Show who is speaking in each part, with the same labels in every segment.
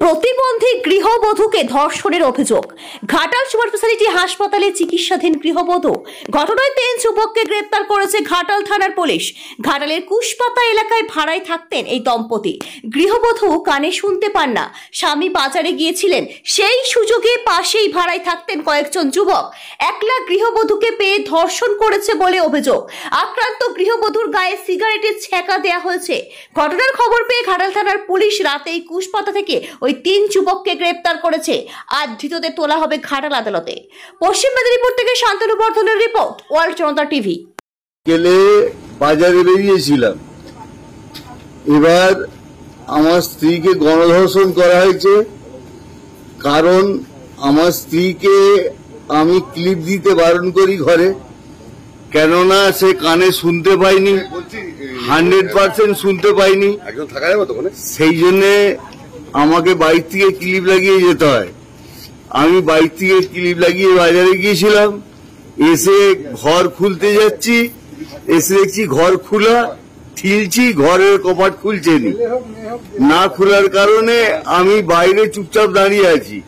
Speaker 1: প্রতিবন্ধী গৃহবধূকে ধর্ষণের অভিযোগ। ঘাটাল সুপার স্পেশালিটি হাসপাতালে চিকিৎসাধীন গৃহবধূ। ঘটনায় 3 যুবককে গ্রেপ্তার করেছে ঘাটাল থানার পুলিশ। ঘাটালের কুশপাতা এলাকায় ভাড়ায় থাকতেন এই দম্পতি। গৃহবধূ কানে শুনতে পান না, স্বামী বাজারে গিয়েছিলেন, সেই সুযোগে পাশেই ভাড়ায় থাকতেন কয়েকজন যুবক। একলা গৃহবধূকে পেয়ে ধর্ষণ করেছে বলে অভিযোগ। আক্রান্ত গৃহবধূর গায়ে সিগারেটের ছ্যাঁকা দেওয়া হয়েছে। ঘটনার খবর পেয়ে ঘাটাল থানার পুলিশ রাতেই কুশপাতা থেকে ওই 3 যুবককে গ্রেপ্তার করেছে। আজ ধৃতদের তোলা হবে ঘাটাল আদালতে। পশ্চিম মেদিনীপুর থেকে শান্তনু বর্ধনের রিপোর্ট, ওয়ার্ল্ড জনতা টিভি।
Speaker 2: গেলে বাজারে বেরিয়েছিলাম, এবার আমার স্ত্রীকে গণধর্ষণ করা হয়েছে। কারণ আমার স্ত্রীকে আমি ক্লিপ দিতে বারণ করি ঘরে, কেননা সে কানে শুনতে পাইনি, 100% শুনতে পাইনি। সেই জন্য আমাকে বাইক থেকে ক্লিপ লাগিয়ে যেতে হয়। আমি বাইক থেকে ক্লিপ লাগিয়ে বাজারে গিয়েছিলাম, এসে ঘর খুলতে যাচ্ছি, এসে দেখছি ঘর খোলা, ঠিলছি, ঘরের কপাট খুলছে না খোলার কারণে আমি বাইরে চুপচাপ দাঁড়িয়ে আছি।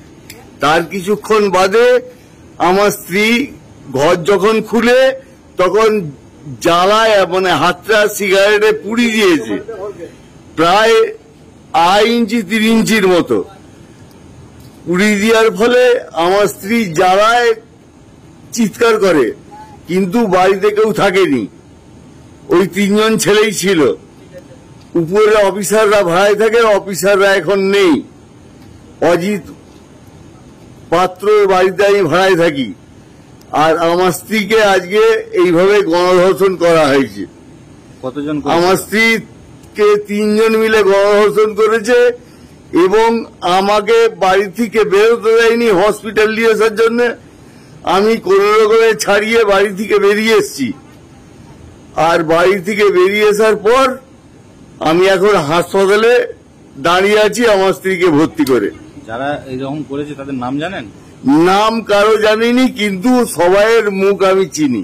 Speaker 2: তার কিছুক্ষণ বাদে আমার স্ত্রী ঘর যখন খুলে তখন জ্বালায় মানে হাতটা সিগারেটে পুড়ি দিয়েছে, প্রায় 2.5 ইঞ্চি 3 ইঞ্চির মতো পুড়ি দেওয়ার ফলে আমার স্ত্রী জ্বালায় চিৎকার করে, কিন্তু বাড়িতে কেউ থাকেনি, ওই 3 জন ছেলেই ছিল। উপরে অফিসাররা ভাড়ায় থাকে, অফিসাররা এখন নেই। অজিত পাত্রের বাড়িতে আমি ভাড়ায় থাকি, আর আমার স্ত্রীকে আজকে এইভাবে গণধর্ষণ করা হয়েছে।
Speaker 3: কতজন?
Speaker 2: আমার স্ত্রীকে 3 জন মিলে গণধর্ষণ করেছে এবং আমাকে বাড়ি থেকে বেরোতে দেয়নি হসপিটাল নিয়ে আসার জন্য। আমি কোন রকমে ছাড়িয়ে বাড়ি থেকে বেরিয়ে এসেছি, আর বাড়ি থেকে বেরিয়ে আসার পর আমি এখন হাসপাতালে দাঁড়িয়ে আছি আমার স্ত্রীকে ভর্তি করে।
Speaker 3: যারা এইরকম করেছে তাদের নাম জানেন?
Speaker 2: নাম কারো জানিনি, কিন্তু সবাইয়ের মুখ আমি চিনি।